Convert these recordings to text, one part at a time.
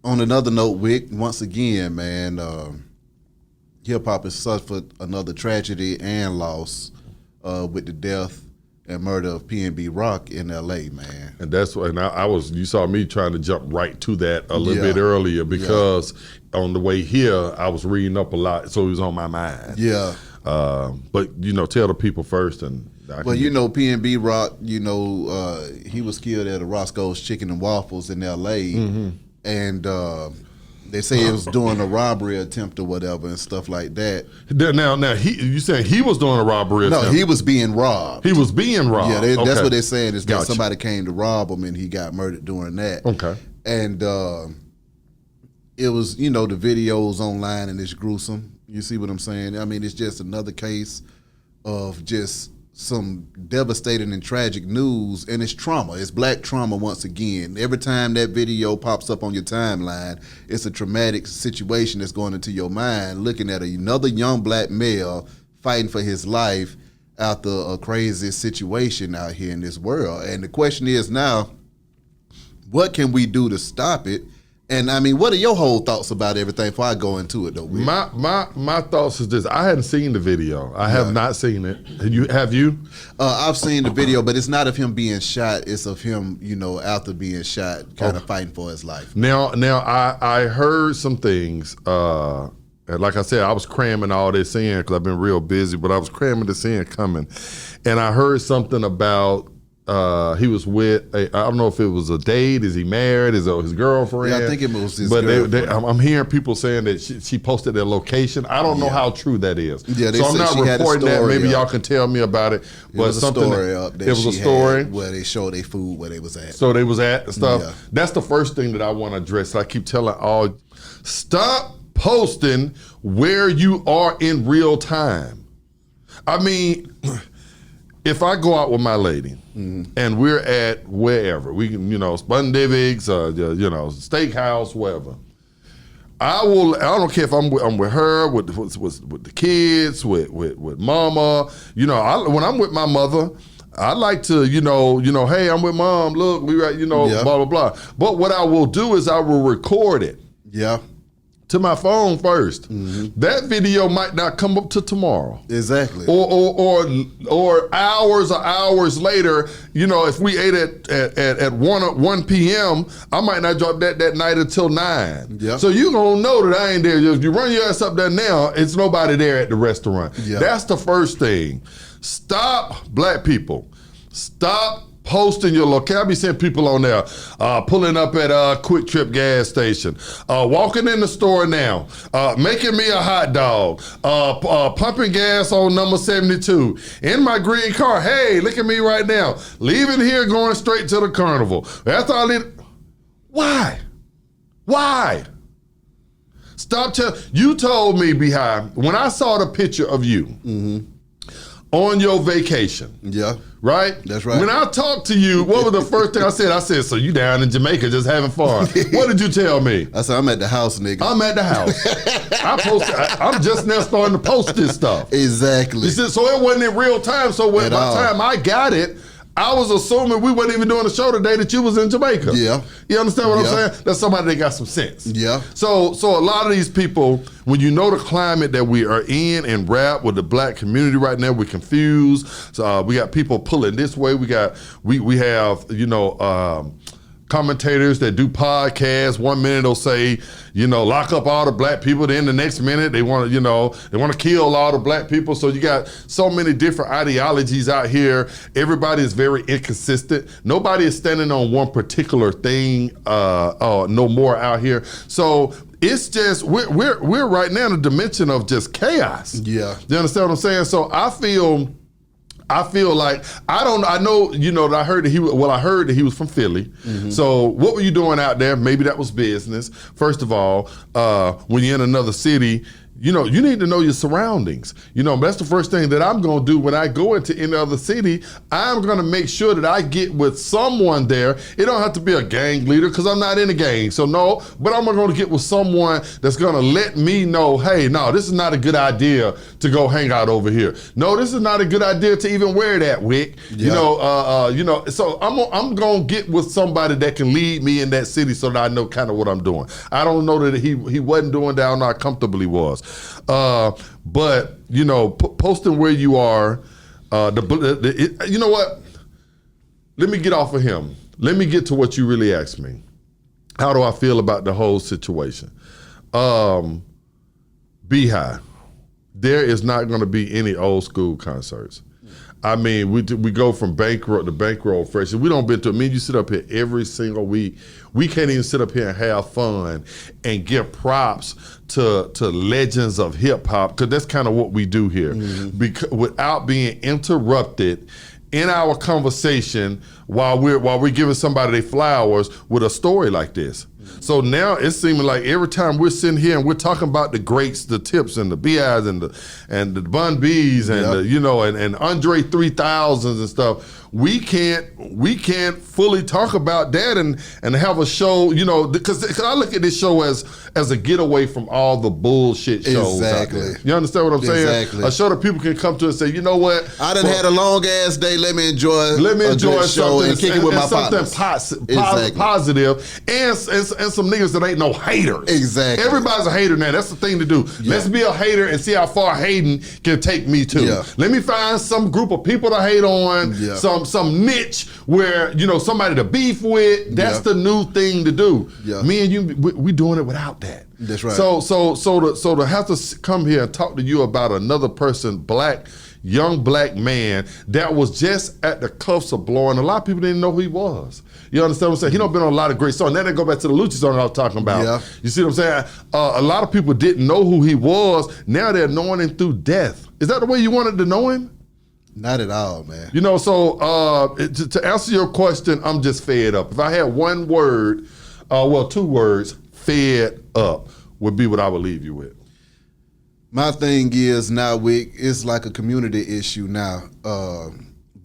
On another note, Wick, once again, man, hip hop has suffered another tragedy and loss with the death and murder of PNB Rock in LA, man. And that's what, and I was, you saw me trying to jump right to that a little bit earlier because on the way here, I was reading up a lot, so it was on my mind. Yeah. But, tell the people first. Well, PNB Rock, he was killed at a Roscoe's Chicken and Waffles in LA. Mm-hmm. And they say it was during a robbery attempt or whatever and stuff like that. Now, you saying he was doing a robbery attempt? No, he was being robbed. He was being robbed. Yeah, that's what they're saying is that somebody came to rob him and he got murdered during that. Okay. And it was, the videos online and it's gruesome. You see what I'm saying? I mean, it's just another case of just some devastating and tragic news, and it's trauma. It's black trauma once again. Every time that video pops up on your timeline, it's a traumatic situation that's going into your mind, looking at another young black male fighting for his life after a crazy situation out here in this world. And the question is now, what can we do to stop it? And I mean, what are your whole thoughts about everything before I go into it, though? Rick? My thoughts is this: I hadn't seen the video. I have not seen it. Have you? I've seen the video, but it's not of him being shot. It's of him, after being shot, kind of fighting for his life. Now, I heard some things. And like I said, I was cramming all this in because I've been real busy, but I was cramming this in coming, and I heard something about. He was with, I don't know if it was a date, is he married, is it his girlfriend? Yeah, I think it was his girlfriend. I'm hearing people saying that she posted their location. I don't know how true that is. Yeah, so I'm not reporting that. Maybe y'all can tell me about it. But it was a story up there. It was a story where they showed their food where they was at. So they was at and stuff. Yeah. That's the first thing that I want to address. I keep telling all, stop posting where you are in real time. I mean, if I go out with my lady and we're at wherever, we can, Spundivix, steakhouse, whatever. I don't care if I'm with her, with the kids, with mama. When I'm with my mother, I like to, hey, I'm with mom. Look, we right, blah, blah, blah. But what I will do is I will record it. Yeah. To my phone first. Mm-hmm. That video might not come up to tomorrow. Exactly. Or hours later, if we ate at 1 p.m., I might not drop that night until 9. Yep. So you gonna know that I ain't there. If you run your ass up there now, it's nobody there at the restaurant. Yep. That's the first thing. Stop, black people. Stop posting your location. I be seeing people on there pulling up at Quick Trip gas station, walking in the store now, making me a hot dog, pumping gas on number 72, in my green car. Hey, look at me right now. Leaving here, going straight to the carnival. That's all it. Why? Stop you told me, Behind, when I saw the picture of you on your vacation. Yeah. Right? That's right. When I talked to you, what was the first thing I said? I said, so you down in Jamaica just having fun. What did you tell me? I said, I'm at the house, nigga. I'm at the house. I'm just now starting to post this stuff. Exactly. So it wasn't in real time. So by the time I got it, I was assuming we weren't even doing the show today that you was in Jamaica. Yeah. You understand what I'm saying? That's somebody that got some sense. Yeah. So a lot of these people, when you know the climate that we are in rap with the black community right now, we're confused. So we got people pulling this way. We have, commentators that do podcasts. 1 minute they'll say, lock up all the black people. Then the next minute they want to kill all the black people. So you got so many different ideologies out here. Everybody is very inconsistent. Nobody is standing on one particular thing no more out here. So it's just we're right now in a dimension of just chaos. Yeah. You understand what I'm saying? So I feel like I know that I heard that he was from Philly. Mm-hmm. So what were you doing out there? Maybe that was business. First of all, when you're in another city, you need to know your surroundings. That's the first thing that I'm going to do when I go into any other city. I'm going to make sure that I get with someone there. It don't have to be a gang leader because I'm not in a gang. So no, but I'm going to get with someone that's going to let me know, hey, no, this is not a good idea to go hang out over here. No, this is not a good idea to even wear that wig. Yeah. So I'm going to get with somebody that can lead me in that city so that I know kind of what I'm doing. I don't know that he wasn't doing that. I don't know how comfortable he was. But posting where you are, you know what? Let me get off of him. Let me get to what you really asked me. How do I feel about the whole situation? Beehive. There is not going to be any old school concerts. I mean, we go from bankroll to bankroll fresh. We don't been to. I mean, you sit up here every single week. We can't even sit up here and have fun and give props to legends of hip hop, because that's kind of what we do here. Mm-hmm. Because without being interrupted in our conversation while we're giving somebody their flowers with a story like this. So now it's seeming like every time we're sitting here and we're talking about the greats, the Tips and the B.I.s and the Bun B's and and Andre 3000s and stuff. We can't fully talk about that and have a show, because I look at this show as a getaway from all the bullshit shows out there. You understand what I'm saying? Exactly. A show that people can come to and say, you know what? I done had a long ass day. Let me enjoy a show and kick it with my partners. Positive and some niggas that ain't no haters. Exactly. Everybody's a hater now. That's the thing to do. Yeah. Let's be a hater and see how far hating can take me to. Yeah. Let me find some group of people to hate on. Yeah. Some niche where somebody to beef with. That's the new thing to do. Yeah. Me and you, we doing it without that. That's right. So to have to come here and talk to you about another person, young black man that was just at the cuffs of blowing. A lot of people didn't know who he was. You understand what I'm saying? He done been on a lot of great songs. Now they go back to the Lucha song I was talking about. Yeah. You see what I'm saying? A lot of people didn't know who he was. Now they're knowing him through death. Is that the way you wanted to know him? Not at all, man. To answer your question, I'm just fed up. If I had one word, two words, fed up would be what I would leave you with. My thing is now, Wick, it's like a community issue now.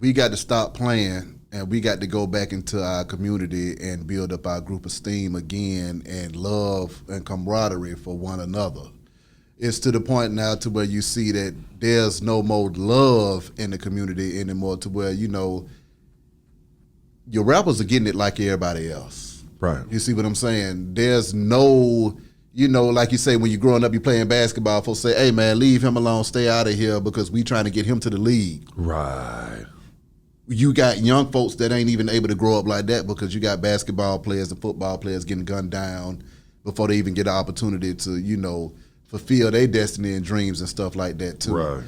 We got to stop playing and we got to go back into our community and build up our group esteem again and love and camaraderie for one another. It's to the point now to where you see that there's no more love in the community anymore, to where, your rappers are getting it like everybody else. Right. You see what I'm saying? There's no, like you say, when you're growing up, you're playing basketball, folks say, hey, man, leave him alone, stay out of here because we trying to get him to the league. Right. You got young folks that ain't even able to grow up like that because you got basketball players and football players getting gunned down before they even get an opportunity to, fulfill their destiny and dreams and stuff like that too. Right.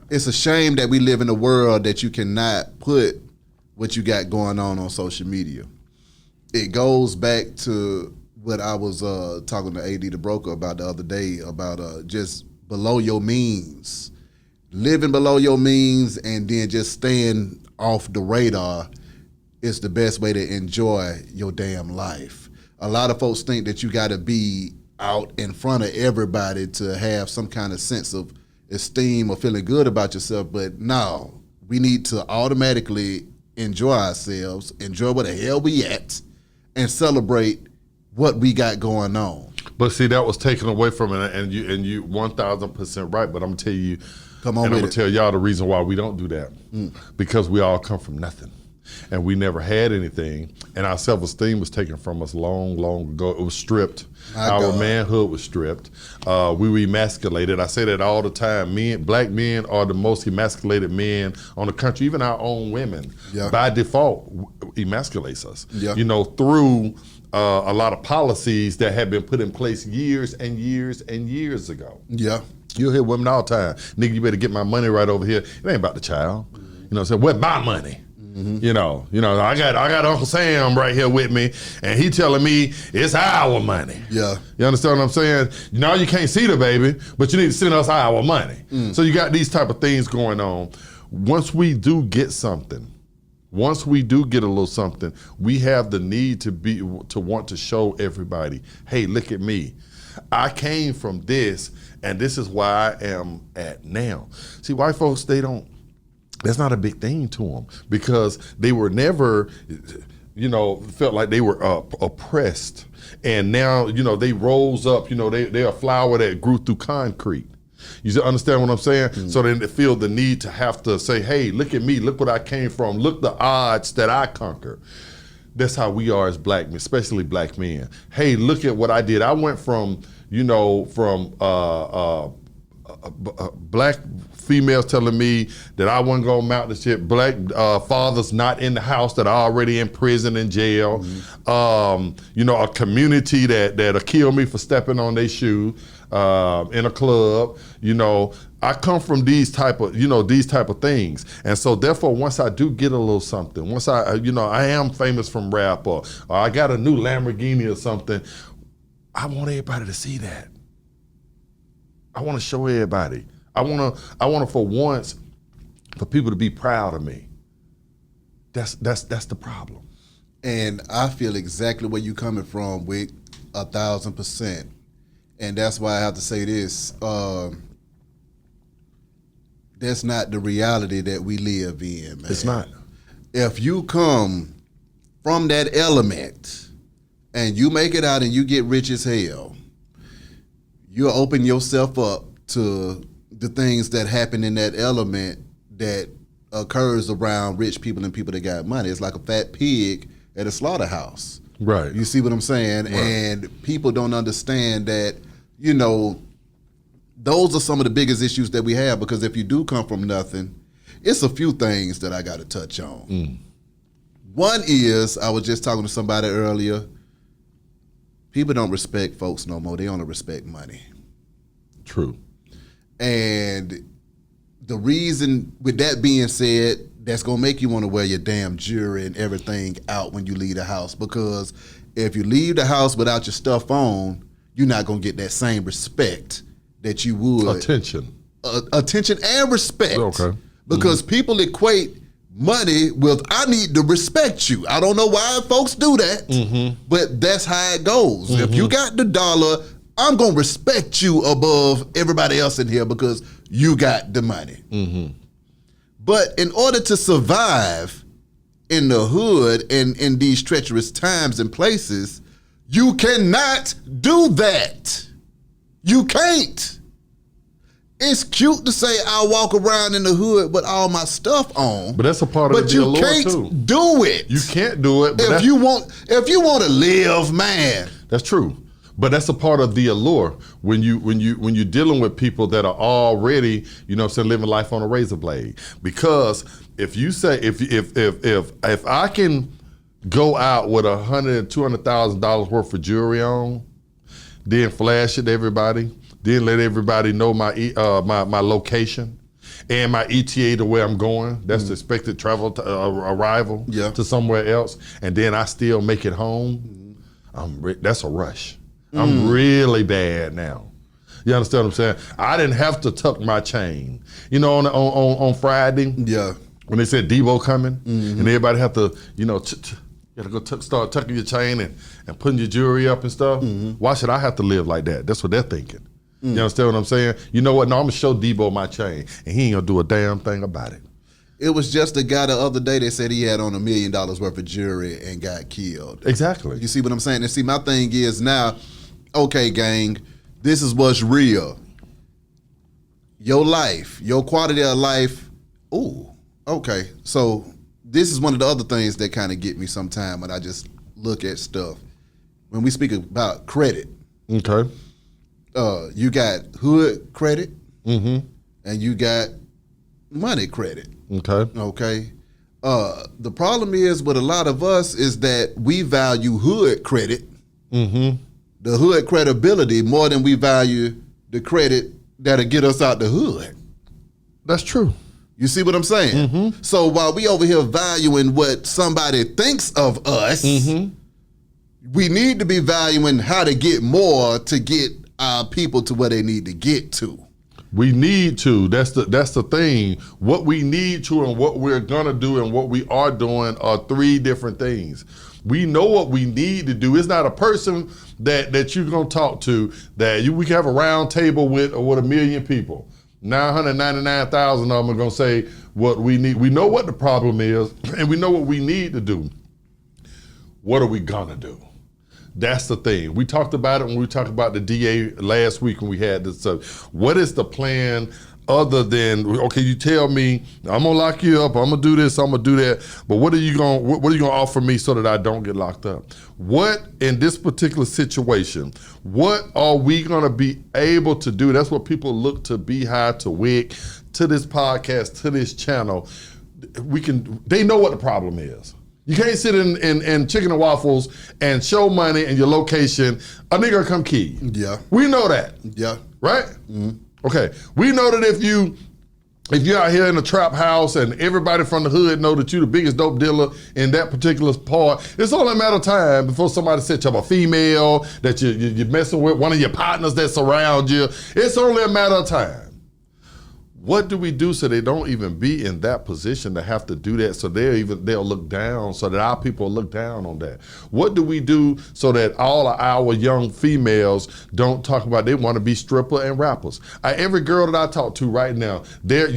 It's a shame that we live in a world that you cannot put what you got going on social media. It goes back to what I was talking to AD the broker about the other day about just below your means, living below your means, and then just staying off the radar is the best way to enjoy your damn life. A lot of folks think that you got to be out in front of everybody to have some kind of sense of esteem or feeling good about yourself, but no, we need to automatically enjoy ourselves, enjoy where the hell we at, and celebrate what we got going on. But see, that was taken away from it, and you 1,000% right. But I'm gonna tell you, I'm gonna tell y'all the reason why we don't do that, because we all come from nothing. And we never had anything, and our self-esteem was taken from us long, long ago. It was stripped. Our manhood was stripped. We were emasculated. I say that all the time. Black men are the most emasculated men on the country. Even our own women, by default, emasculates us. Yeah. Through a lot of policies that have been put in place years and years and years ago. Yeah. You'll hear women all the time, nigga, you better get my money right over here. It ain't about the child. So where's my money? Mm-hmm. I got Uncle Sam right here with me, and he telling me it's our money. Yeah. You understand what I'm saying? You can't see the baby, but you need to send us our money. So you got these type of things going on. Once we do get something, once we do get a little something, we have the need to want to show everybody, hey, look at me. I came from this, and this is where I am at now. See, white folks, that's not a big thing to them because they were never, felt like they were oppressed. And now, they rose up, they're a flower that grew through concrete. You understand what I'm saying? Mm. So then they feel the need to have to say, hey, look at me, look what I came from, look the odds that I conquer. That's how we are as black men, especially black men. Hey, look at what I did. I went from, black females telling me that I wasn't gonna mount the shit. Black fathers not in the house that are already in prison and jail. Mm-hmm. A community that'll kill me for stepping on their shoe in a club. I come from these type of things, and so therefore, once I do get a little something, once I am famous from rap or I got a new Lamborghini or something, I want everybody to see that. I want to show everybody. I want to for once for people to be proud of me. That's the problem. And I feel exactly where you're coming from with 1,000%. And that's why I have to say this. That's not the reality that we live in, man. It's not. If you come from that element and you make it out and you get rich as hell, you open yourself up to the things that happen in that element that occurs around rich people and people that got money. It's like a fat pig at a slaughterhouse. Right. You see what I'm saying? Right. And people don't understand that, those are some of the biggest issues that we have, because if you do come from nothing, it's a few things that I got to touch on. Mm. One is, I was just talking to somebody earlier, people don't respect folks no more. They only respect money. True. And the reason, with that being said, that's going to make you want to wear your damn jewelry and everything out when you leave the house, because if you leave the house without your stuff on, you're not going to get that same respect that you would. Attention. Attention and respect. Okay. Because people equate money with, I need to respect you. I don't know why folks do that, but that's how it goes. If you got the dollar, I'm going to respect you above everybody else in here because you got the money. But in order to survive in the hood and in these treacherous times and places, you cannot do that. You can't. It's cute to say I walk around in the hood with all my stuff on, but that's a part of the allure too. But you can't do it. You can't do it. But if you want to live, man. That's true. But that's a part of the allure when you're dealing with people that are already, living life on a razor blade. Because if you say if I can go out with $100,000, $200,000 worth of jewelry on, then flash it to everybody, then let everybody know my my location and my ETA to where I'm going. That's the expected travel arrival to somewhere else, and then I still make it home. That's a rush. I'm really bad now. You understand what I'm saying? I didn't have to tuck my chain. On Friday, when they said Debo coming, and everybody have to, you gotta go start tucking your chain and putting your jewelry up and stuff. Why should I have to live like that? That's what they're thinking. You understand what I'm saying? You know what? No, I'm gonna show Debo my chain, and he ain't gonna do a damn thing about it. It was just a guy the other day that said he had on $1 million worth of jewelry and got killed. Exactly. You see what I'm saying? And see, my thing is now, okay, gang, this is what's real. Your life, your quality of life. Ooh, okay. So this is one of the other things that kind of get me sometime when I just look at stuff. When we speak about credit. Okay. You got hood credit. And you got money credit. Okay. The problem is with a lot of us is that we value hood credit, the hood credibility, more than we value the credit that'll get us out the hood. That's true. You see what I'm saying? So while we over here valuing what somebody thinks of us, we need to be valuing how to get more to get our people to where they need to get to. We need to. That's the thing. What we need to and what we're gonna do and what we are doing are three different things. We know what we need to do. It's not a person that you're gonna talk to that we can have a round table with or with 1 million people. 999,000 of them are gonna say what we need. We know what the problem is and we know what we need to do. What are we gonna do? That's the thing. We talked about it when we talked about the DA last week when we had this. What is the plan other than, okay, you tell me I'm gonna lock you up, I'm gonna do this, I'm gonna do that, but what are you gonna offer me so that I don't get locked up? What in this particular situation, what are we gonna be able to do? That's what people look to Beehive, to Wick, to this podcast, to this channel. They know what the problem is. You can't sit in Chicken and Waffles and show money and your location. A nigga come key. Yeah. We know that. Yeah. Right? Mm-hmm. Okay. We know that if you're out here in a trap house and everybody from the hood know that you're the biggest dope dealer in that particular part, it's only a matter of time before somebody sets up a female that you're messing with, one of your partners that surround you. It's only a matter of time. What do we do so they don't even be in that position to have to do that, so they'll look down, so that our people look down on that? What do we do so that all of our young females don't talk about they want to be stripper and rappers? Every girl that I talk to right now, their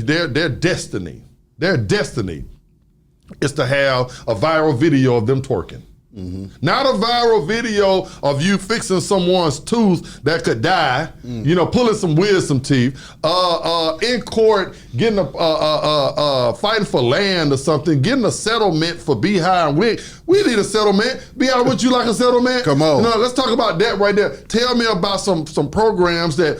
destiny is to have a viral video of them twerking. Mm-hmm. Not a viral video of you fixing someone's tooth that could die, pulling some wisdom teeth, in court getting fighting for land or something, getting a settlement for Beehive and Wick. We need a settlement. Beehive, would you like a settlement? Come on. Let's talk about that right there. Tell me about some programs that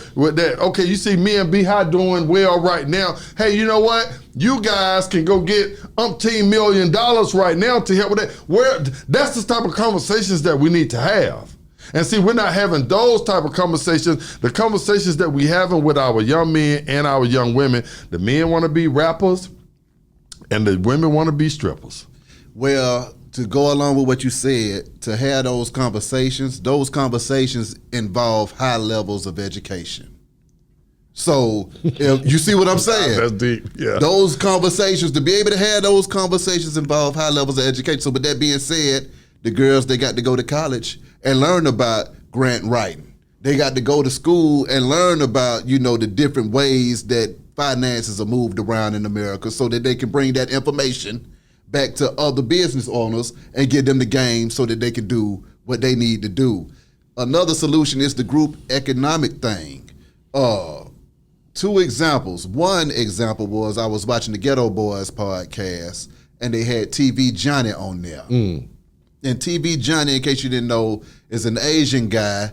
okay, you see me and Beehive doing well right now. Hey, you know what? You guys can go get umpteen $1 million right now to help with that. That's the type of conversations that we need to have. And see, we're not having those type of conversations. The conversations that we having with our young men and our young women, the men want to be rappers and the women want to be strippers. Well, to go along with what you said, to have those conversations involve high levels of education. So, if you see what I'm saying? That's deep, yeah. Those conversations, to be able to have those conversations involve high levels of education. So with that being said, the girls, they got to go to college and learn about grant writing. They got to go to school and learn about, the different ways that finances are moved around in America so that they can bring that information back to other business owners and get them the game so that they can do what they need to do. Another solution is the group economic thing. Two examples. One example was I was watching the Ghetto Boys podcast and they had TV Johnny on there. And TV Johnny, in case you didn't know, is an Asian guy,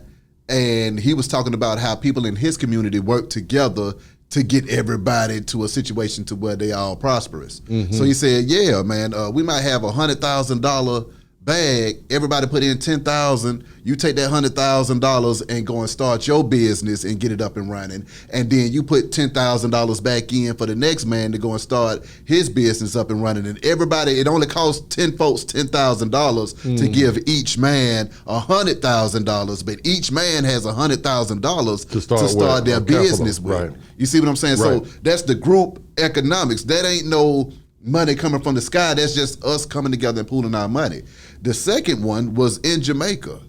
and he was talking about how people in his community work together to get everybody to a situation to where they all prosperous. Mm-hmm. So he said, yeah, man, we might have $100,000 bag, everybody put in $10,000, you take that $100,000 and go and start your business and get it up and running, and then you put $10,000 back in for the next man to go and start his business up and running, and everybody, it only costs 10 folks $10,000 to give each man $100,000, but each man has $100,000 to start their business with. Right. You see what I'm saying? Right. So that's the group economics. That ain't no money coming from the sky. That's just us coming together and pooling our money. The second one was in Jamaica,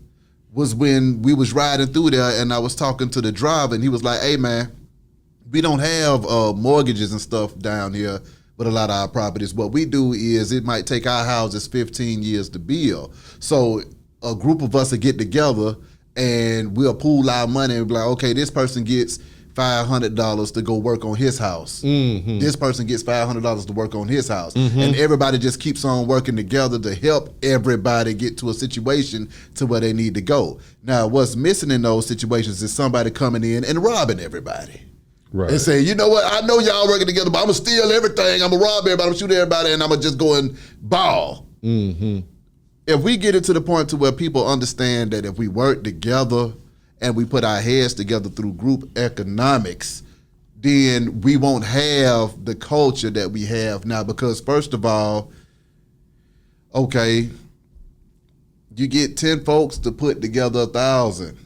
was when we was riding through there and I was talking to the driver and he was like, hey man, we don't have mortgages and stuff down here with a lot of our properties. What we do is it might take our houses 15 years to build. So a group of us will get together and we'll pool our money and be like, okay, this person gets $500 to go work on his house. Mm-hmm. This person gets $500 to work on his house. Mm-hmm. And everybody just keeps on working together to help everybody get to a situation to where they need to go. Now, what's missing in those situations is somebody coming in and robbing everybody. Right. And saying, you know what, I know y'all working together, but I'm gonna steal everything, I'm gonna rob everybody, I'm gonna shoot everybody, and I'm gonna just go and ball. Mm-hmm. If we get it to the point to where people understand that if we work together and we put our heads together through group economics, then we won't have the culture that we have now. Because first of all, okay, you get 10 folks to put together 1,000.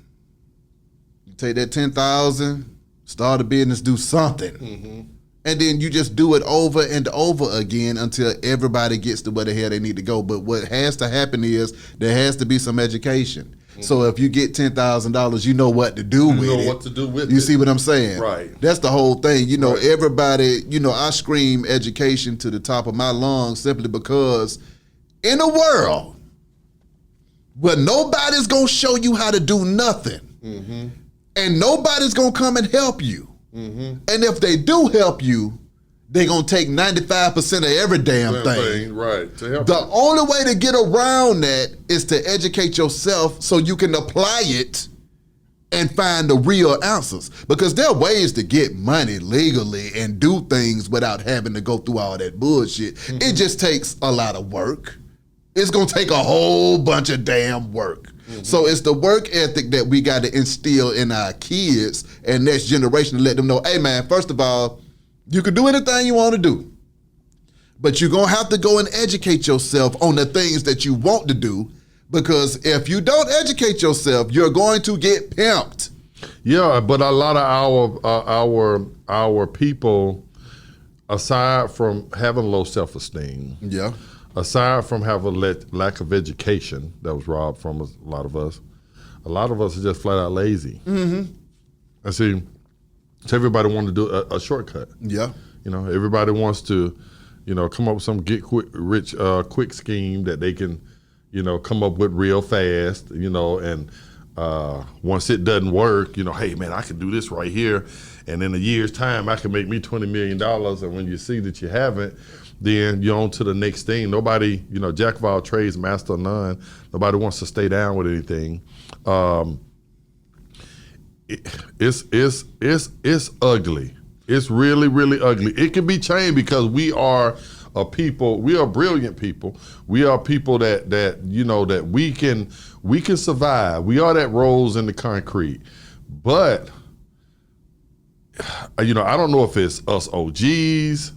You take that 10,000, start a business, do something. And then you just do it over and over again until everybody gets to where the hell they need to go. But what has to happen is there has to be some education. So if you get $10,000, you know what to do with it. You know what to do with it. You see what I'm saying? Right. That's the whole thing. You know, everybody, you know, I scream education to the top of my lungs simply because in a world where nobody's going to show you how to do nothing and nobody's going to come and help you. And if they do help you, they're going to take 95% of every damn thing. Right. To help the only way to get around that is to educate yourself so you can apply it and find the real answers. Because there are ways to get money legally and do things without having to go through all that bullshit. It just takes a lot of work. It's going to take a whole bunch of damn work. So it's the work ethic that we got to instill in our kids and next generation to let them know, hey man, first of all, you can do anything you want to do, but you're going to have to go and educate yourself on the things that you want to do, because if you don't educate yourself, you're going to get pimped. Yeah, but a lot of our people, aside from having low self-esteem, aside from having lack of education that was robbed from us, a lot of us are just flat out lazy. I see. So everybody wants to do a shortcut. Yeah. You know, everybody wants to, you know, come up with some get rich quick scheme that they can, you know, come up with real fast, you know, and once it doesn't work, you know, hey man, I can do this right here, and in a year's time I can make me $20 million, and when you see that you haven't, then you're on to the next thing. Nobody, you know, jack of all trades, master of none. Nobody wants to stay down with anything. It's ugly. It's really, really ugly. It can be changed because we are a people. We are brilliant people. We are people that you know that we can survive. We are that rose in the concrete. But you know, I don't know if it's us OGs.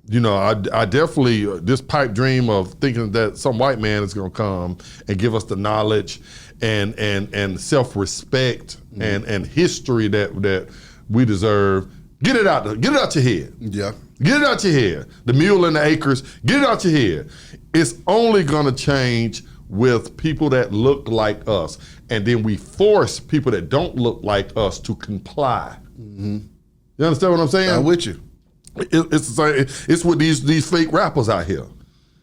You know, I definitely, this pipe dream of thinking that some white man is going to come and give us the knowledge and self-respect and history that we deserve. Get it out your head. Yeah. Get it out your head. The mule and the acres, get it out your head. It's only going to change with people that look like us. And then we force people that don't look like us to comply. You understand what I'm saying? I'm with you. It's with these fake rappers out here.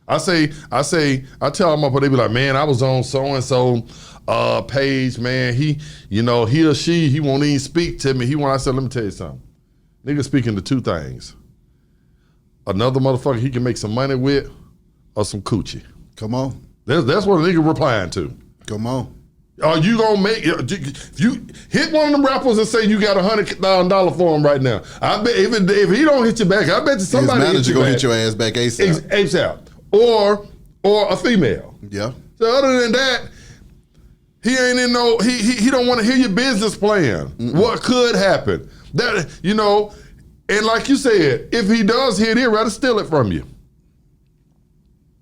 I tell them, they be like, man, I was on so-and-so page, man. He or she, he won't even speak to me. I said, let me tell you something. Nigga speaking to two things. Another motherfucker he can make some money with, or some coochie. Come on. That's what a nigga replying to. Come on. Are you gonna make, if you hit one of them rappers and say you got $100,000 for him right now, I bet even if he don't hit you back, I bet you somebody his manager gonna hit your ass back ASAP. ASAP. Or a female. Yeah. So other than that, he ain't in no, he don't want to hear your business plan. What could happen? That, you know, and like you said, if he does hit, he'd rather steal it from you.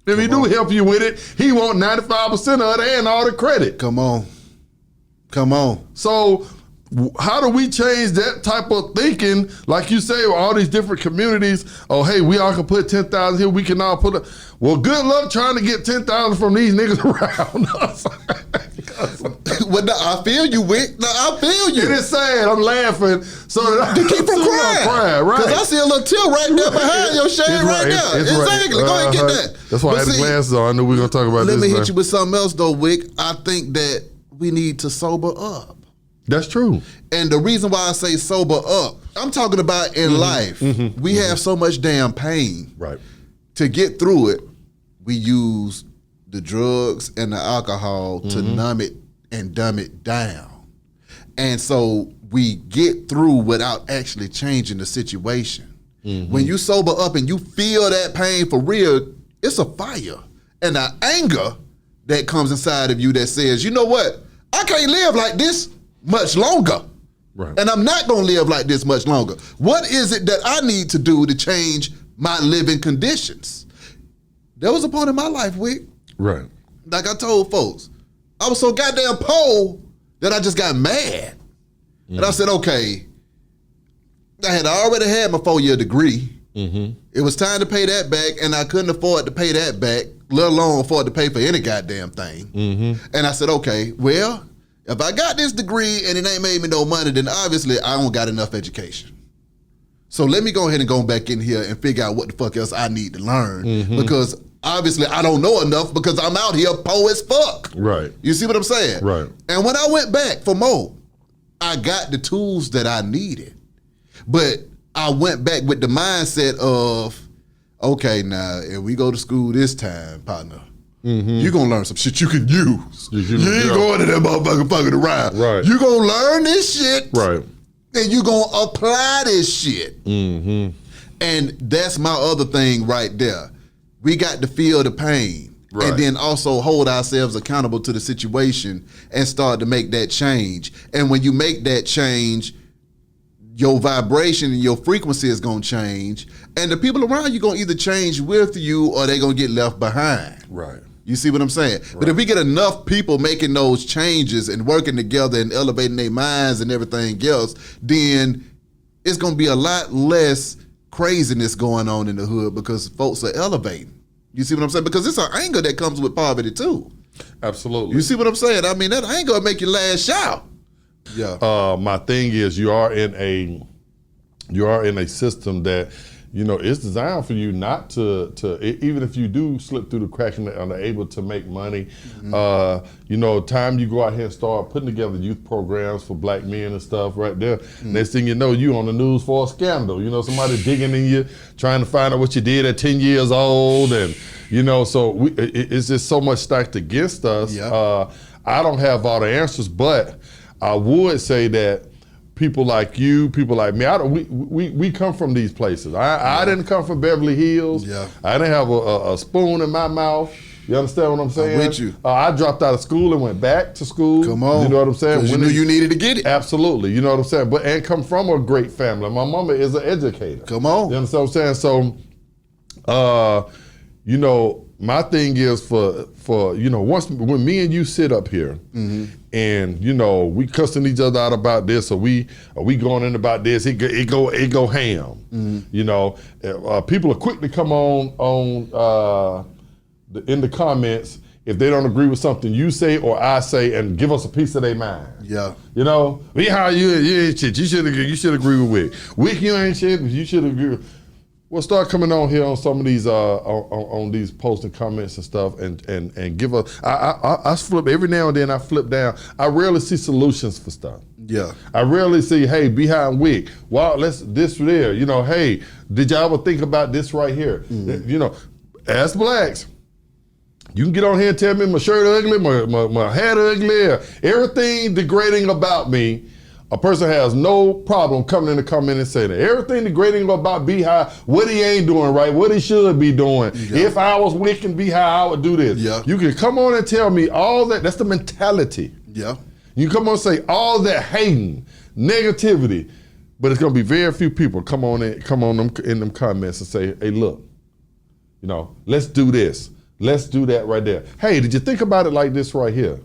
If he do help you with it, he want 95% of it and all the credit. Come on. So how do we change that type of thinking? Like you say, with all these different communities, oh, hey, we all can put 10,000 here, we can all put it. Well, good luck trying to get 10,000 from these niggas around us. Well, no, I feel you, Wick. No, I feel you. It is sad. I'm laughing so that I keep from crying. Right. Because I see a little tear right there behind your shade right now. Exactly. Go ahead and get that. That's why I had the glasses on. I knew we were going to talk about this. Let me hit you with something else, though, Wick. I think that we need to sober up. That's true. And the reason why I say sober up, I'm talking about in life. We have so much damn pain. Right. To get through it, we use the drugs and the alcohol to numb it and dumb it down. And so we get through without actually changing the situation. When you sober up and you feel that pain for real, it's a fire. And the anger that comes inside of you that says, you know what? I can't live like this much longer. Right. And I'm not gonna live like this much longer. What is it that I need to do to change my living conditions? There was a point in my life, Wick. Right. Like I told folks, I was so goddamn poor that I just got mad. And I said, okay, I had already had my 4-year degree. It was time to pay that back, and I couldn't afford to pay that back, let alone afford to pay for any goddamn thing. And I said, okay, well, if I got this degree and it ain't made me no money, then obviously I don't got enough education. So let me go ahead and go back in here and figure out what the fuck else I need to learn, because obviously I don't know enough because I'm out here poor as fuck. Right. You see what I'm saying? Right. And when I went back for more, I got the tools that I needed. But I went back with the mindset of, okay, now, if we go to school this time, partner, you're going to learn some shit you can use. You ain't going to that motherfucker fucking around. Right. You're going to learn this shit. Right. And you're going to apply this shit. And that's my other thing right there. We got to feel the pain. Right. And then also hold ourselves accountable to the situation and start to make that change. And when you make that change, your vibration and your frequency is going to change. And the people around you going to either change with you or they're going to get left behind. Right. You see what I'm saying? Right. But if we get enough people making those changes and working together and elevating their minds and everything else, then it's going to be a lot less craziness going on in the hood because folks are elevating. You see what I'm saying? Because it's an anger that comes with poverty too. Absolutely. You see what I'm saying? I mean, that anger will make you lash out. Yeah. My thing is you are in a system that, you know, it's designed for you not to even if you do slip through the cracks and are able to make money, you know, time you go out here and start putting together youth programs for black men and stuff right there. Next thing you know, you on the news for a scandal. You know, somebody digging in you, trying to find out what you did at 10 years old. And, you know, so it's just so much stacked against us. Yeah. I don't have all the answers, but I would say that people like you, people like me, we come from these places. I didn't come from Beverly Hills. Yeah. I didn't have a spoon in my mouth. You understand what I'm saying? I'm with you. I dropped out of school and went back to school. Come on. You know what I'm saying? You knew you needed to get it. Absolutely. You know what I'm saying? And come from a great family. My mama is an educator. Come on. You understand what I'm saying? So, you know, my thing is for you know, when me and you sit up here and, you know, we cussing each other out about this or we going in about this, it go ham. You know, people are quick to come on in the comments if they don't agree with something you say or I say and give us a piece of their mind. Yeah. You know, how you ain't shit. You should agree with Wick. Wick, you ain't shit. You should agree with. We'll start coming on here on some of these on these posts and comments and stuff, and give us. I flip every now and then. I flip down. I rarely see solutions for stuff. Yeah. I rarely see, hey, behind Wick. Wow, let's this there. You know, hey, did y'all ever think about this right here? You know, as blacks, you can get on here and tell me my shirt ugly, my hat ugly, everything degrading about me. A person has no problem coming in the comment and saying that everything degrading about Beehive, what he ain't doing right, what he should be doing. Yeah. If I was Wick and Beehive, I would do this. Yeah. You can come on and tell me all that. That's the mentality. Yeah. You come on and say all that hating, negativity, but it's gonna be very few people come on in them comments and say, hey, look, you know, let's do this. Let's do that right there. Hey, did you think about it like this right here?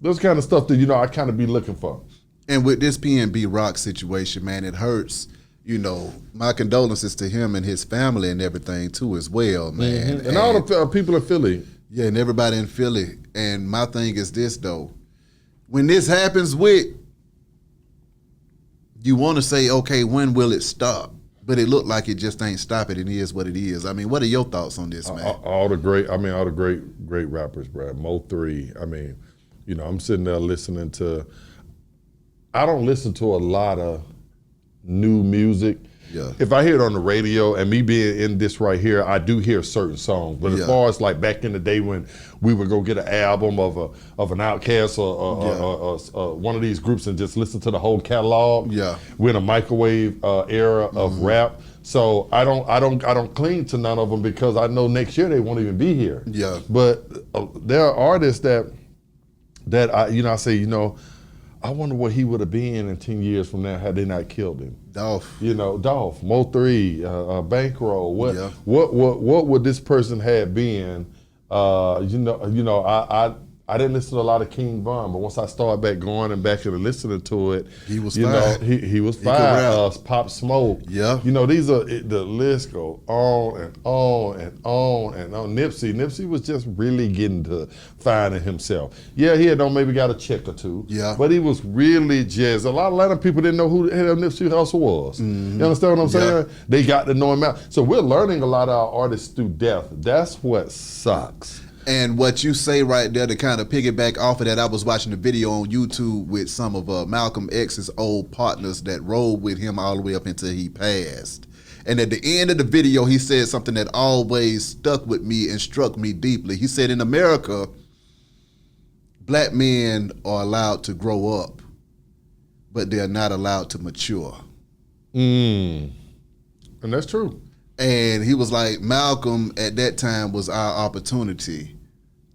Those kind of stuff that, you know, I kind of be looking for. And with this PNB Rock situation, man, it hurts. You know, my condolences to him and his family and everything too as well, man. And all the people in Philly. Yeah, and everybody in Philly. And my thing is this though, when this happens with, you want to say, okay, when will it stop? But it looked like it just ain't stopping. It is what it is. I mean, what are your thoughts on this, man? All the great rappers, bro. Mo3. I mean, you know, I'm sitting there listening to. I don't listen to a lot of new music. Yeah. If I hear it on the radio, and me being in this right here, I do hear certain songs. But as far as like back in the day when we would go get an album of an Outkast or one of these groups and just listen to the whole catalog. Yeah. We're in a microwave era of rap. So I don't cling to none of them because I know next year they won't even be here. Yeah. But there are artists that I say, you know, I wonder what he would have been in 10 years from now had they not killed him. Dolph. You know, Dolph, Mo3, Bankroll. What would this person have been? I I didn't listen to a lot of King Von, but once I started back and listening to it, he was fine. He was fine. Pop Smoke. Yeah. These are the list go on and on and on and on. Nipsey was just really getting to finding himself. Yeah, he had maybe got a check or two. Yeah. But he was really just a lot of people didn't know who the hell Nipsey Hussle was. Mm-hmm. You understand what I'm saying? They got to know him out. So we're learning a lot of our artists through death. That's what sucks. And what you say right there, to kind of piggyback off of that, I was watching a video on YouTube with some of Malcolm X's old partners that rode with him all the way up until he passed. And at the end of the video, he said something that always stuck with me and struck me deeply. He said, in America, black men are allowed to grow up, but they're not allowed to mature. And that's true. And he was like, Malcolm at that time was our opportunity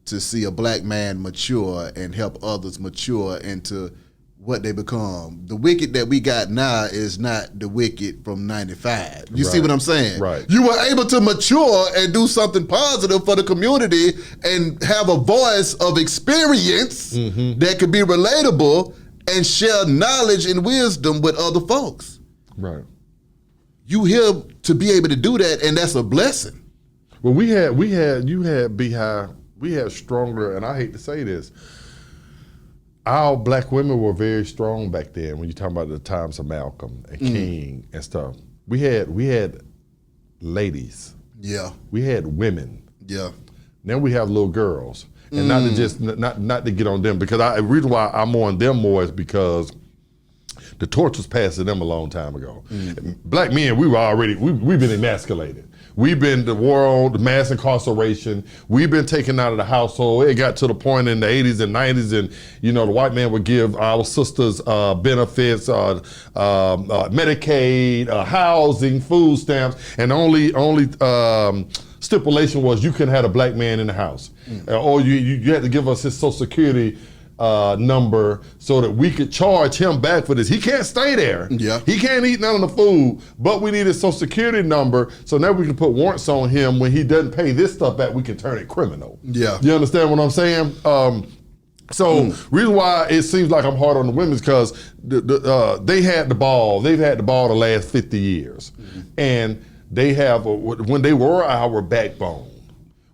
to see a black man mature and help others mature into what they become. The Wicked that we got now is not the Wicked from 95. You see what I'm saying? Right. You were able to mature and do something positive for the community and have a voice of experience that could be relatable and share knowledge and wisdom with other folks. Right. You here to be able to do that, and that's a blessing. Well, you had Beehive, we had stronger, and I hate to say this, our black women were very strong back then when you talk about the times of Malcolm and King and stuff. We had ladies. Yeah. We had women. Yeah. Now we have little girls. And not to just not to get on them, because the reason why I'm on them more is because the torch was passed to them a long time ago. Black men, we've been emasculated. We've been the war on the mass incarceration. We've been taken out of the household. It got to the point in the 80s and 90s, and the white man would give our sisters benefits, Medicaid, housing, food stamps, and only stipulation was you couldn't have a black man in the house, or you had to give us his Social Security number so that we could charge him back for this. He can't stay there. Yeah. He can't eat none of the food, but we need his Social Security number so now we can put warrants on him. When he doesn't pay this stuff back, we can turn it criminal. Yeah. You understand what I'm saying? Reason why it seems like I'm hard on the women is because they had the ball. They've had the ball the last 50 years. And they have, when they were our backbone,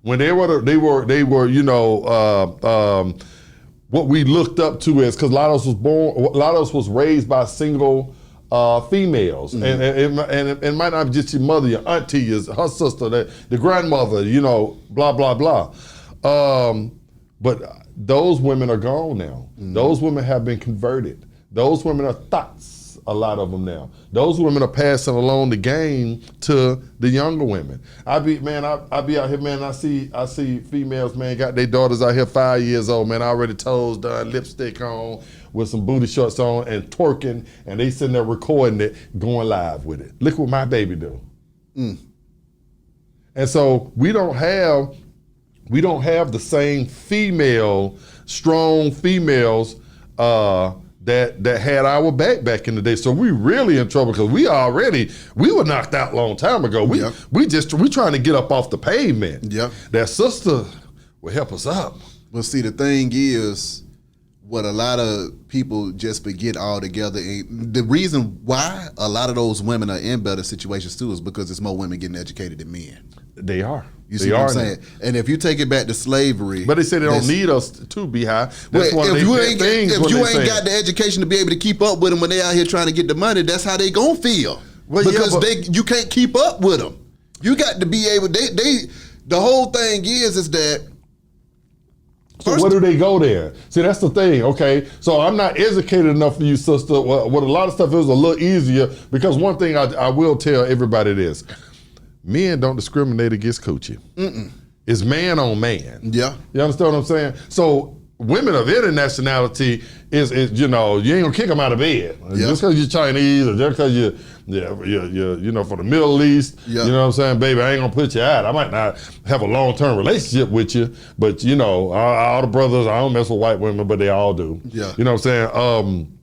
when they were what we looked up to as, because a lot of us was raised by single females, and it might not be just your mother, your auntie, her sister, the grandmother, blah blah blah. But those women are gone now. Those women have been converted. Those women are thoughts. A lot of them now. Those women are passing along the game to the younger women. I be out here, man. I see females, man, got their daughters out here 5 years old, man, already toes done, lipstick on, with some booty shorts on, and twerking, and they sitting there recording it, going live with it. Look what my baby do. And so we don't have the same strong females that had our back in the day. So we really in trouble because we were knocked out a long time ago. We trying to get up off the pavement. Yeah. That sister will help us up. Well, see, the thing is, what a lot of people just forget altogether, and the reason why a lot of those women are in better situations too is because there's more women getting educated than men. They are. You see what I'm saying? And if you take it back to slavery, but they say they don't need us to be high. That's one of if their you ain't things. If you ain't got the education to be able to keep up with them when they out here trying to get the money, that's how they gonna feel. Well, because you can't keep up with them. You got to be able. The whole thing is that. So where do they go there? See, that's the thing, okay? So I'm not educated enough for you, sister. What a lot of stuff is a little easier, because one thing I will tell everybody this: men don't discriminate against coochie. It's man on man. Yeah. You understand what I'm saying? So women of any nationality is you ain't gonna kick them out of bed. Yeah. Just because you're Chinese or just because you're from the Middle East. Yeah. You know what I'm saying? Baby, I ain't gonna put you out. I might not have a long-term relationship with you, but all the brothers, I don't mess with white women, but they all do. Yeah. You know what I'm saying?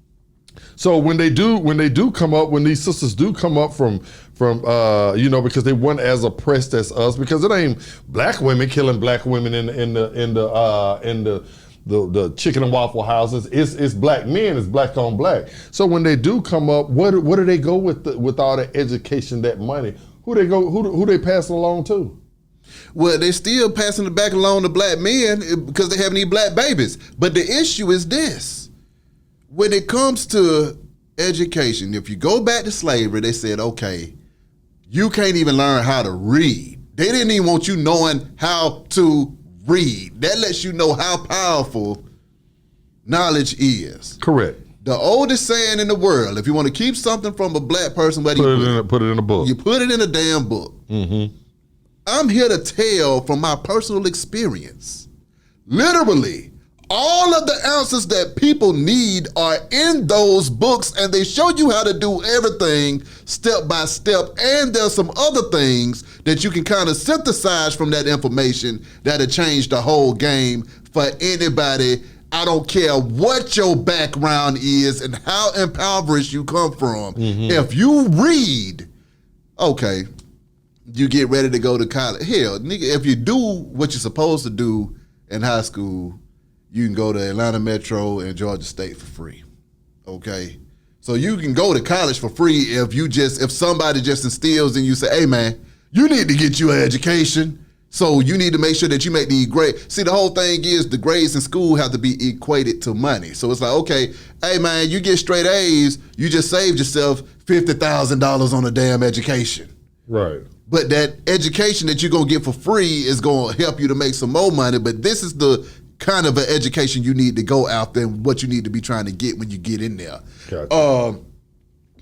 So when they do come up, when these sisters do come up from because they weren't as oppressed as us, because it ain't black women killing black women in the the chicken and waffle houses. It's black men. It's black on black. So when they do come up, what do they go with all the education, that money? Who they pass it along to? Well, they're still passing it back along to black men because they have any black babies. But the issue is this. When it comes to education, if you go back to slavery, they said, okay, you can't even learn how to read. They didn't even want you knowing how to read. That lets you know how powerful knowledge is. Correct. The oldest saying in the world, if you want to keep something from a black person, put it in a book. You put it in a damn book. Mm-hmm. I'm here to tell from my personal experience. Literally, all of the answers that people need are in those books, and they show you how to do everything step by step. And there's some other things that you can kind of synthesize from that information that'll change the whole game for anybody. I don't care what your background is and how impoverished you come from. Mm-hmm. If you read, okay, you get ready to go to college. Hell, nigga, if you do what you're supposed to do in high school, you can go to Atlanta Metro and Georgia State for free. Okay? So you can go to college for free if somebody just instills in you, say, hey man, you need to get you an education. So you need to make sure that you make the grade. See, the whole thing is the grades in school have to be equated to money. So it's like, okay, hey man, you get straight A's, you just saved yourself $50,000 on a damn education. Right. But that education that you're going to get for free is going to help you to make some more money. But this is the kind of an education you need to go after and what you need to be trying to get when you get in there. Gotcha.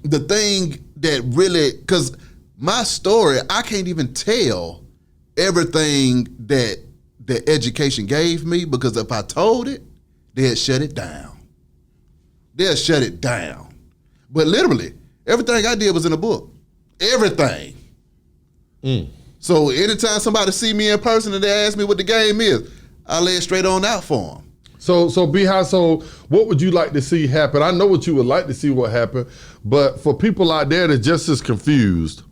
The thing that really, because my story, I can't even tell everything that the education gave me, because if I told it, they'd shut it down. They'll shut it down. But literally, everything I did was in a book. Everything. So anytime somebody see me in person and they ask me what the game is, I lay it straight on out for them. So B-High, so what would you like to see happen? I know what you would like to see what happen, but for people out there that just as confused,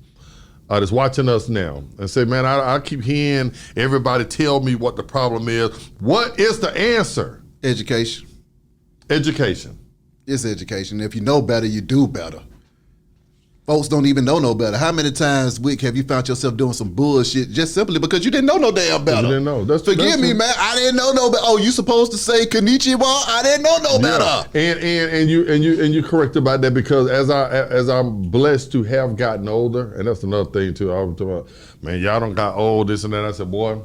that's watching us now and say, man, I keep hearing everybody tell me what the problem is. What is the answer? Education. Education. It's education. If you know better, you do better. Folks don't even know no better. How many times, Wick, have you found yourself doing some bullshit just simply because you didn't know no damn better? You didn't know. Forgive me, man. I didn't know no better. Oh, you supposed to say konnichiwa? I didn't know no better. And you correct about that, because as I'm blessed to have gotten older, and that's another thing too. I was talking about, man, y'all don't got old, this and that. I said, boy,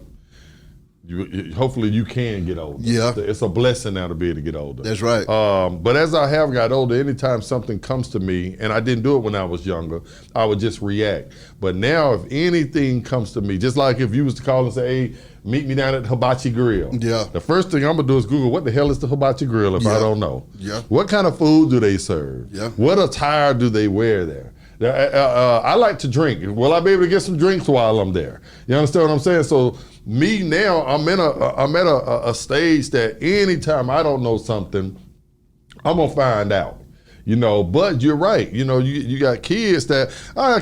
hopefully you can get older. Yeah. It's a blessing now to be able to get older. That's right. But as I have got older, anytime something comes to me, and I didn't do it when I was younger, I would just react. But now if anything comes to me, just like if you was to call and say, hey, meet me down at the Hibachi Grill. Yeah. The first thing I'm gonna do is Google, what the hell is the Hibachi Grill if I don't know? Yeah. What kind of food do they serve? Yeah. What attire do they wear there? I like to drink. Will I be able to get some drinks while I'm there? You understand what I'm saying? So me now, I'm at a stage that anytime I don't know something, I'm gonna find out. But you're right. You got kids that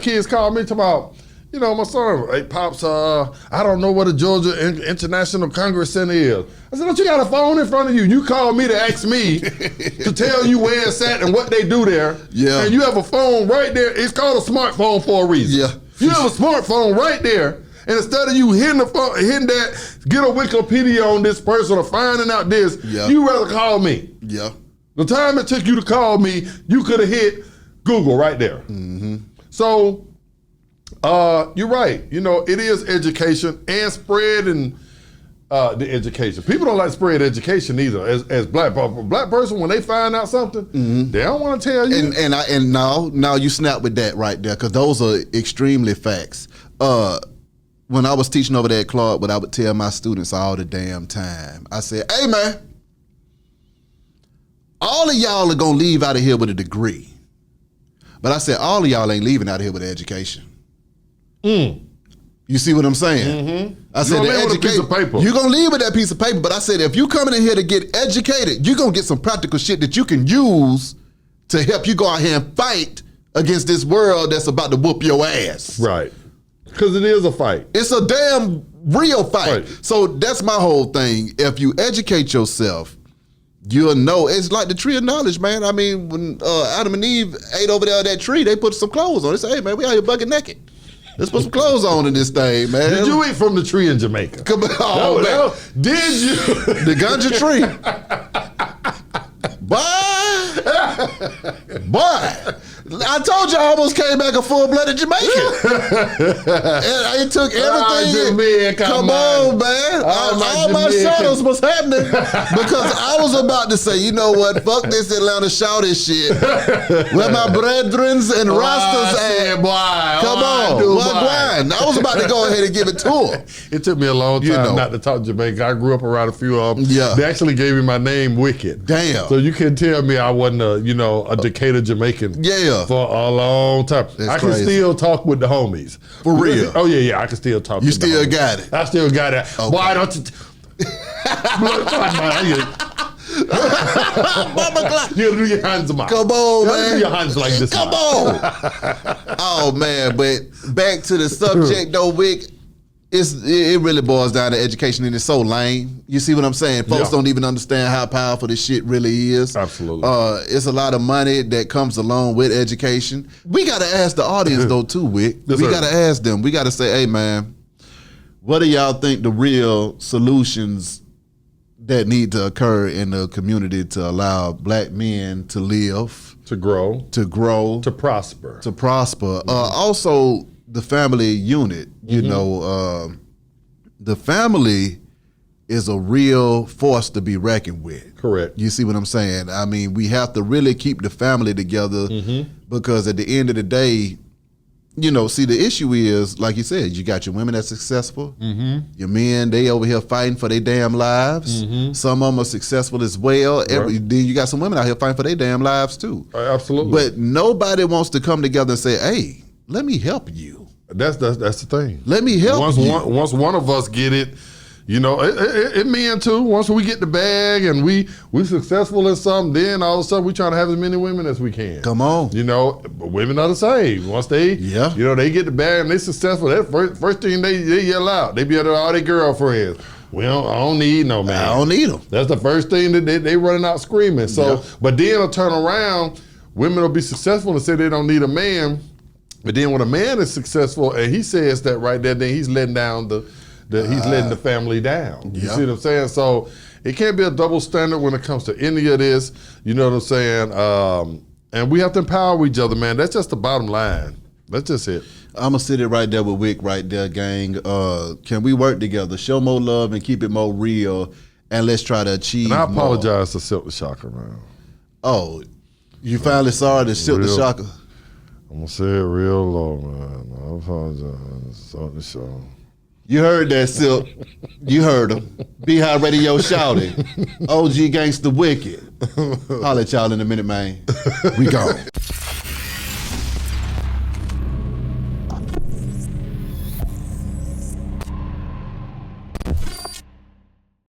kids call me talking about, my son, hey pops, I don't know what a Georgia International Congress Center is. I said, don't you got a phone in front of you? You called me to ask me to tell you where it's at and what they do there. Yeah. And you have a phone right there. It's called a smartphone for a reason. Yeah. You have a smartphone right there. And instead of you hitting the phone, hitting that, get a Wikipedia on this person or finding out this, you rather call me. Yeah. The time it took you to call me, you could have hit Google right there. Mm-hmm. So, you're right. It is education and spreading the education. People don't like spread education either. As black person, when they find out something, they don't want to tell you. And now you snap with that right there, because those are extremely facts. When I was teaching over there at Clark, what I would tell my students all the damn time, I said, hey man, all of y'all are gonna leave out of here with a degree. But I said, all of y'all ain't leaving out of here with an education. You see what I'm saying? Mm-hmm. I said, you're gonna leave with a piece of paper. You're gonna leave with that piece of paper, but I said, if you coming in here to get educated, you're gonna get some practical shit that you can use to help you go out here and fight against this world that's about to whoop your ass. Right. Because it is a fight. It's a damn real fight. Right. So that's my whole thing. If you educate yourself, you'll know. It's like the tree of knowledge, man. I mean, when Adam and Eve ate over there that tree, they put some clothes on. They say, hey, man, we out here bucket naked. Let's put some clothes on in this thing, man. Did you eat from the tree in Jamaica? Come on, man. Did you? The ganja tree. Boy, I told you I almost came back a full-blooded Jamaican. And it took everything. Come on, man. All my shadows was happening because I was about to say, you know what? Fuck this Atlanta shouting shit. Where my brethrens and Rastas at? Come on. I was about to go ahead and give it to him. It took me a long time not to talk Jamaican. I grew up around a few of them. Yeah. They actually gave me my name Wicked. Damn. So you can tell me I wasn't a Decatur Jamaican for a long time. I can still talk with the homies. For real? Oh, yeah, I can still talk You with the homies. still got it? I still got it. Okay. Why don't you... You gotta do your hands on my. Come on, man. Do your hands like this. Come on. Oh, man. But back to the subject, though, Vic. It really boils down to education, and it's so lame. You see what I'm saying? Folks don't even understand how powerful this shit really is. Absolutely. It's a lot of money that comes along with education. We got to ask the audience, though, too, Wick. Yes, we got to ask them. We got to say, hey, man, what do y'all think the real solutions that need to occur in the community to allow black men to live, to grow, to prosper, also the family unit, you know, the family is a real force to be reckoned with. Correct. You see what I'm saying? I mean, we have to really keep the family together because at the end of the day, you know, see, the issue is, like you said, you got your women that's successful, your men, they over here fighting for their damn lives. Some of them are successful as well. Then you got some women out here fighting for their damn lives too. Absolutely. But nobody wants to come together and say, hey, let me help you. That's the thing. Let me help you. Once one of us get it, you know, it men too. Once we get the bag and we successful in something, then all of a sudden we trying to have as many women as we can. Come on. You know, women are the same. Once they, you know, they get the bag and they successful, that first thing they yell out. They be out there, all their girlfriends. Well, I don't need no man. I don't need them. That's the first thing that they running out screaming. So, but then I'll turn around, women will be successful and say they don't need a man. But then when a man is successful and he says that right there, then he's letting down he's letting the family down. You see what I'm saying? So it can't be a double standard when it comes to any of this. You know what I'm saying? And we have to empower each other, man. That's just the bottom line. That's just it. I'm going to sit it right there with Wick right there, gang. Can we work together? Show more love and keep it more real, and let's try to achieve more. And I apologize to Silk the Shocker, man. Oh, you finally sorry to Silk the Shocker? I'm going to say it real low, man. I apologize. Silk the Shocker. You heard that, Silk. You heard him. B-High Radio shouting. OG Gangsta Wicked. Holla at y'all in a minute, man. We gone.